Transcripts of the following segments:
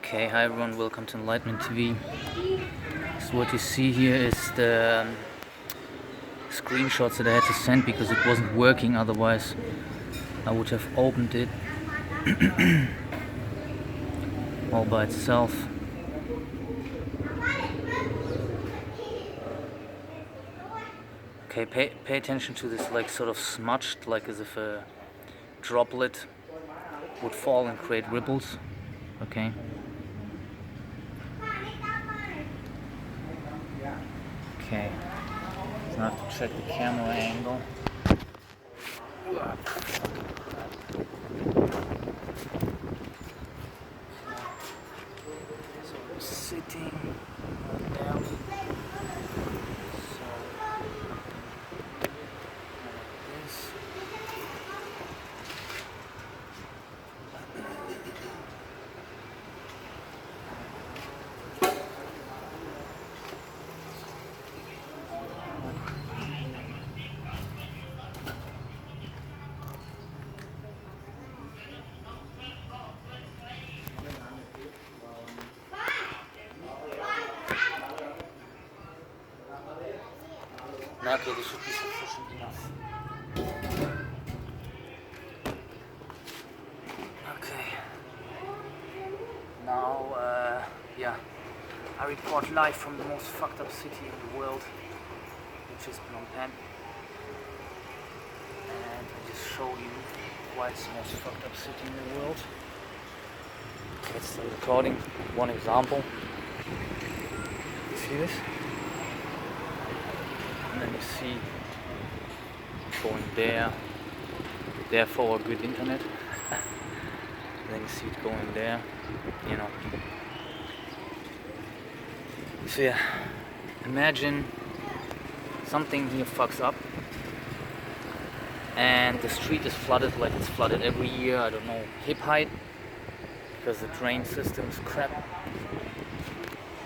Okay, hi everyone, welcome to Enlightenment TV. So what you see here is the screenshots that I had to send because it wasn't working, otherwise I would have opened it all by itself. Okay, pay attention to this, like sort of smudged, like as if a droplet would fall and create ripples. Okay. Okay. So I have to check the camera angle. So I'm sitting down. So like this. Okay, this should be sufficient enough. Okay. Now, I report live from the most fucked up city in the world, which is Phnom Penh. And I just show you why it's the most fucked up city in the world. Okay, it's still recording. One example. You see this? And then you see going there, therefore good internet. Then you see it going there, you know. So yeah, imagine something here fucks up and the street is flooded like it's flooded every year, I don't know, hip height, because the drain system is crap.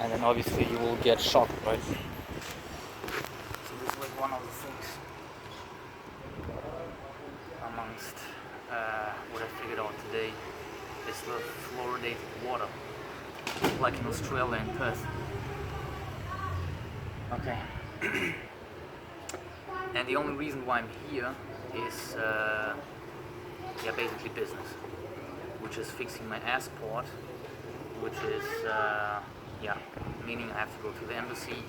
And then obviously you will get shocked, right? So this is like one of the things amongst what I figured out today is the fluoridated water, like in Australia and Perth. Okay. And the only reason why I'm here is basically business, which is fixing my passport, which is meaning I have to go to the embassy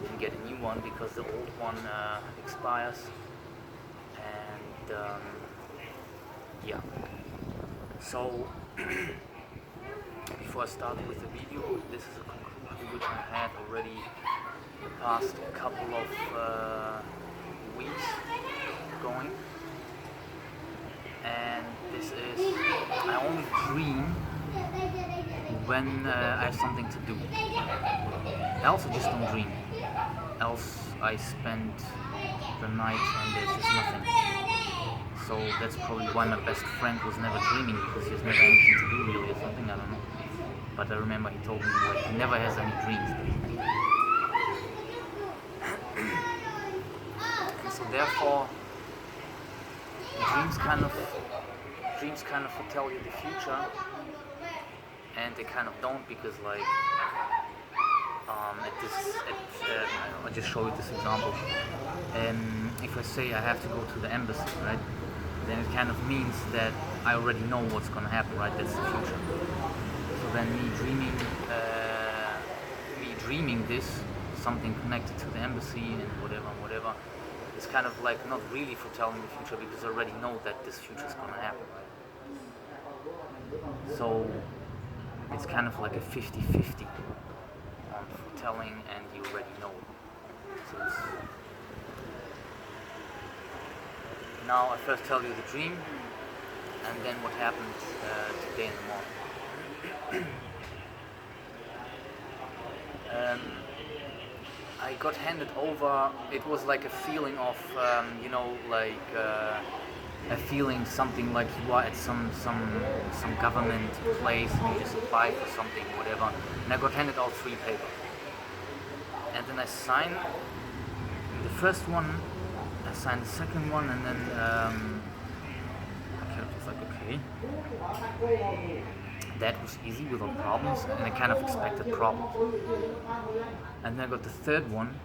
and get a new one because the old one expires. And so before I start with the video, this is a conclusion which I had already the past couple of weeks going, and this is I only dream when I have something to do. I also just don't dream, else I spend the night and there's just nothing. So that's probably why my best friend was never dreaming, because he has never anything to do really or something, I don't know. But I remember he told me like he never has any dreams. And so therefore dreams kind of foretell you the future, and they kind of don't, because like I'll just show you this example. If I say I have to go to the embassy, right, then it kind of means that I already know what's gonna happen, right? That's the future. So then me dreaming this, something connected to the embassy and whatever, it's kind of like not really foretelling the future, because I already know that this future is gonna happen, right? So it's kind of like a 50-50 on foretelling and you already know. So now I first tell you the dream, and then what happened today in the morning. I got handed over, it was like a feeling of, a feeling something like you are at some government place and you just apply for something, whatever. And I got handed out 3 papers. And then I signed the first one, I signed the second one, and then I was like, okay. That was easy without problems, and I kind of expected problems. And then I got the third one,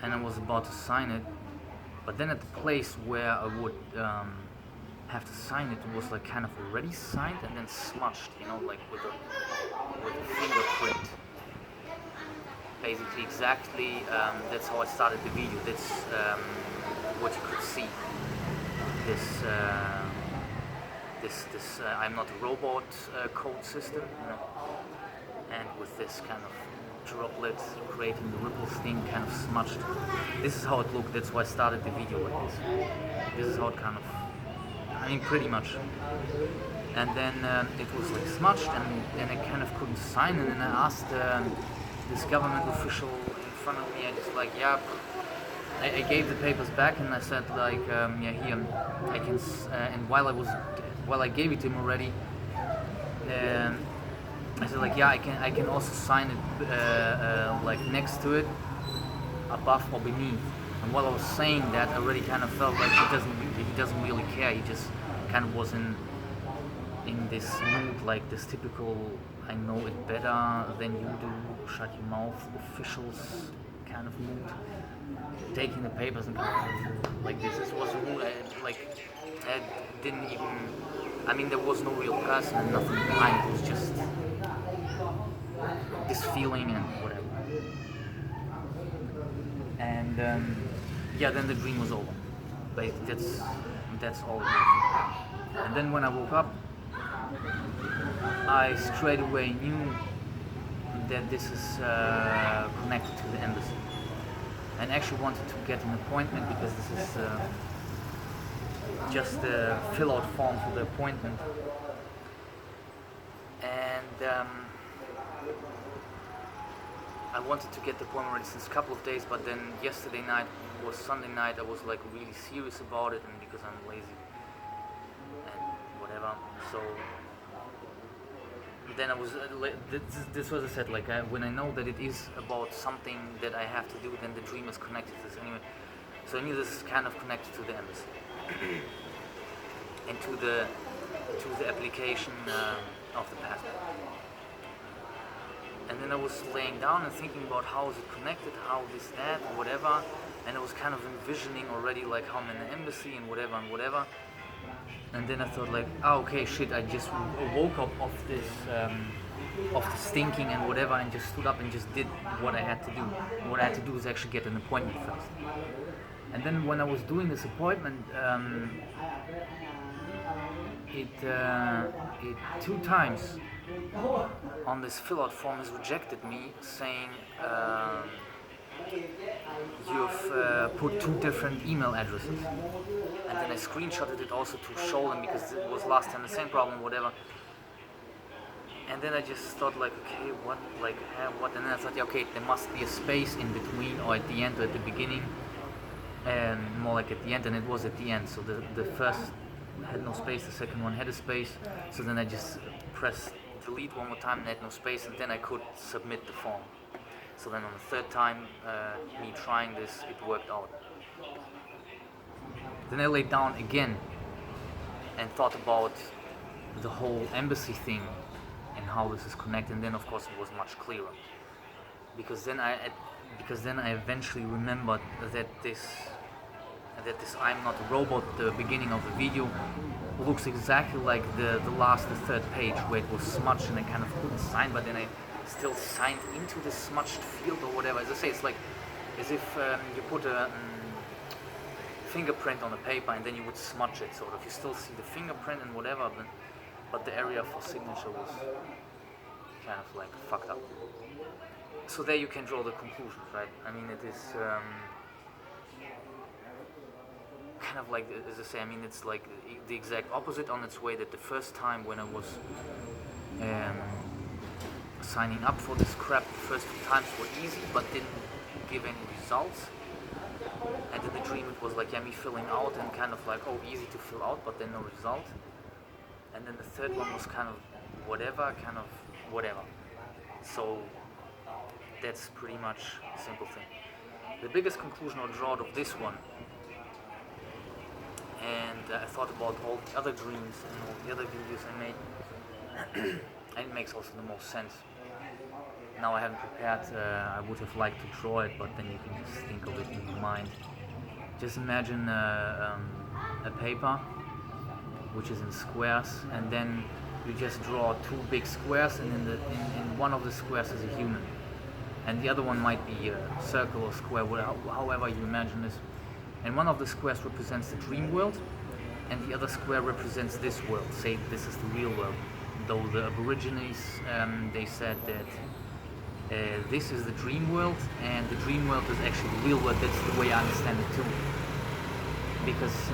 and I was about to sign it, but then at the place where I would have to sign it, it was like kind of already signed and then smudged, you know, like with a fingerprint. Basically, exactly. That's how I started the video. That's what you could see. This I'm not a robot code system, you know, and with this kind of droplet creating the ripples thing kind of smudged. This is how it looked. That's why I started the video like this. This is how it kind of, I mean, pretty much. And then it was like smudged, and I kind of couldn't sign. And then I asked this government official in front of me. I just like, yeah. I gave the papers back, and I said like, yeah, here I can. And while I gave it to him already, I said like, yeah, I can also sign it like next to it, above or beneath. And while I was saying that, I already kind of felt like he doesn't really care. He just kind of was in this mood, like this typical I know it better than you do, shut your mouth officials kind of mood. Taking the papers and like this was a mood I didn't even. I mean, there was no real person and nothing behind. It was just this feeling and whatever. And yeah, then the dream was over. But that's all it was. And then when I woke up, I straight away knew that this is connected to the embassy. And actually wanted to get an appointment because this is just a fill-out form for the appointment. And I wanted to get the appointment already since a couple of days, but then yesterday night was Sunday night. I was like really serious about it, and because I'm lazy and whatever, so then I was this was I said, like when I know that it is about something that I have to do, then the dream is connected to this anyway. So I knew this is kind of connected to the embassy and to the application of the passport. And then I was laying down and thinking about how is it connected, how this, that, whatever, and I was kind of envisioning already like how I'm in the embassy and whatever and whatever. And then I thought like, oh, okay, shit, I just woke up of this thinking and whatever, and just stood up and just did what I had to do. What I had to do is actually get an appointment first. And then when I was doing this appointment, it 2 times on this fill-out form has rejected me, saying you've put 2 different email addresses. And then I screenshotted it also to show them because it was last time the same problem, whatever. And then I just thought like, okay, what, like, what? And then I thought, yeah, okay, there must be a space in between, or at the end, or at the beginning, and more like at the end. And it was at the end. So the first had no space, the second one had a space. So then I just pressed delete one more time and had no space, and then I could submit the form. So then on the 3rd time, me trying this, it worked out. Then I laid down again and thought about the whole embassy thing and how this is connected. And then of course it was much clearer, because then I eventually remembered that this I'm not a robot, the beginning of the video looks exactly like the 3rd page where it was smudged and I kind of couldn't sign, but then I still signed into the smudged field or whatever. As I say, it's like as if you put a fingerprint on the paper and then you would smudge it, sort of. You still see the fingerprint and whatever, but the area for signature was kind of like fucked up. So there you can draw the conclusions, right? I mean, it is kind of like, as I say, I mean, it's like the exact opposite on its way, that the first time when I was signing up for this crap, the first 2 times were easy but didn't give any results. And in the dream it was like, yeah, me filling out and kind of like, oh, easy to fill out, but then no result. And then the 3rd one was kind of whatever. So that's pretty much a simple thing. The biggest conclusion or draw of this one, and I thought about all the other dreams and all the other videos I made, and it makes also the most sense. Now I haven't prepared, I would have liked to draw it, but then you can just think of it in your mind. Just imagine a paper which is in squares, and then you just draw two big squares, and in one of the squares is a human, and the other one might be a circle or square, however you imagine this. And one of the squares represents the dream world, and the other square represents this world. Say this is the real world. Though the Aborigines, they said that this is the dream world, and the dream world is actually the real world. That's the way I understand it too. Because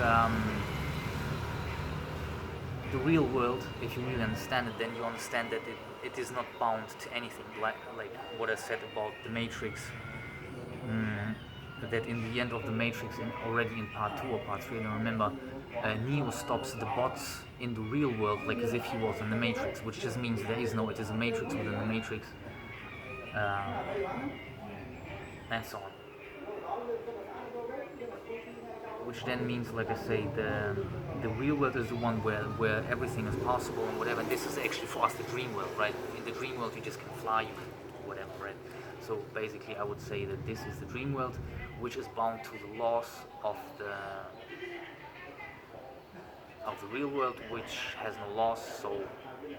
the real world, if you really understand it, then you understand that it is not bound to anything. Like what I said about the Matrix. That in the end of the Matrix, already in part 2 or part 3, I don't remember, Neo stops the bots in the real world like as if he was in the Matrix, which just means there is no, it is a Matrix within the Matrix, and so on. Which then means, like I say, the real world is the one where everything is possible and whatever. And this is actually for us the dream world, right? In the dream world, you just can fly, you can do whatever, right? So basically, I would say that this is the dream world, which is bound to the laws of the real world, which has no laws, so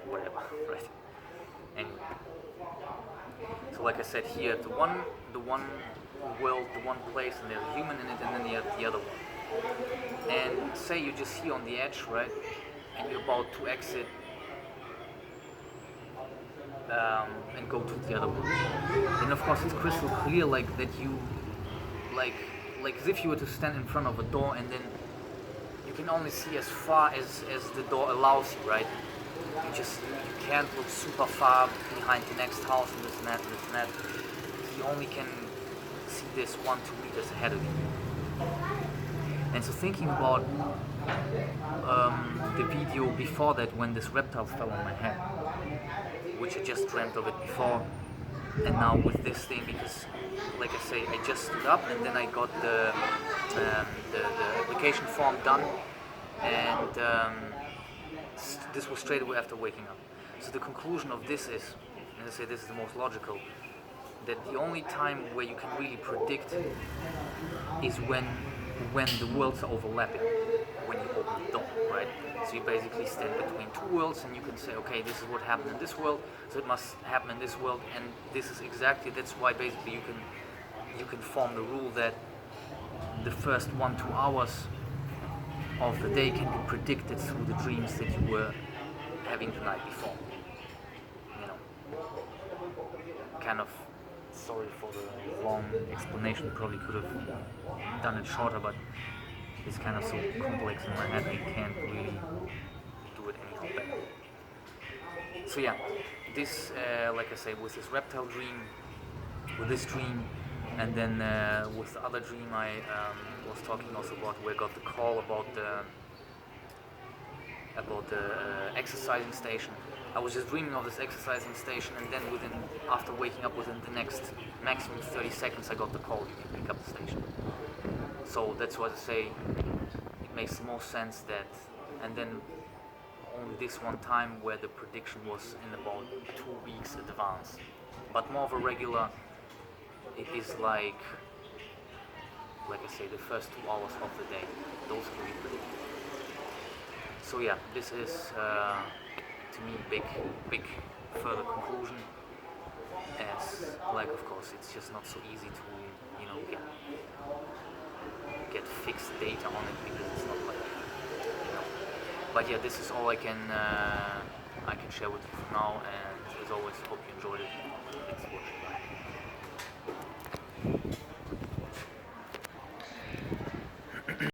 whatever, right? Anyway, so like I said here, the one world, the one place, and there's a human in it, and then you have the other one. And say you're just here on the edge, right, and you're about to exit and go to the other world. And of course, it's crystal clear, like that you, like as if you were to stand in front of a door, and then you can only see as far as the door allows you, right? You can't look super far behind the next house and this and that and this and that. You only can see this 1-2 meters ahead of you. And so thinking about the video before that, when this reptile fell on my head, which I just dreamt of it before, and now with this thing, because like I say, I just stood up and then I got the application form done, and this was straight away after waking up. So the conclusion of this is, and I say this is the most logical, that the only time where you can really predict is when the worlds are overlapping, when you open the door, right? So you basically stand between two worlds and you can say, okay, this is what happened in this world, so it must happen in this world, and this is exactly, that's why basically you can form the rule that the first 1-2 hours of the day can be predicted through the dreams that you were having the night before. You know, kind of, sorry for the long explanation, probably could have done it shorter, but it's kind of so complex in my head I can't really do it anyhow better. So yeah, this, like I say, with this reptile dream, with this dream, and then with the other dream I was talking also about, where I got the call about the exercising station. I was just dreaming of this exercising station, and then after waking up within the next maximum 30 seconds I got the call, you can pick up the station. So that's why I say it makes the most sense that, and then only this one time where the prediction was in about 2 weeks advance. But more of a regular, it is like I say, the first 2 hours of the day, those can be predicted. So yeah, this is to me big further conclusion, as like of course it's just not so easy to, you know, get fixed data on it, because it's not like, you know. But yeah, this is all I can share with you for now, and as always, hope you enjoyed it. Thanks for watching. Bye.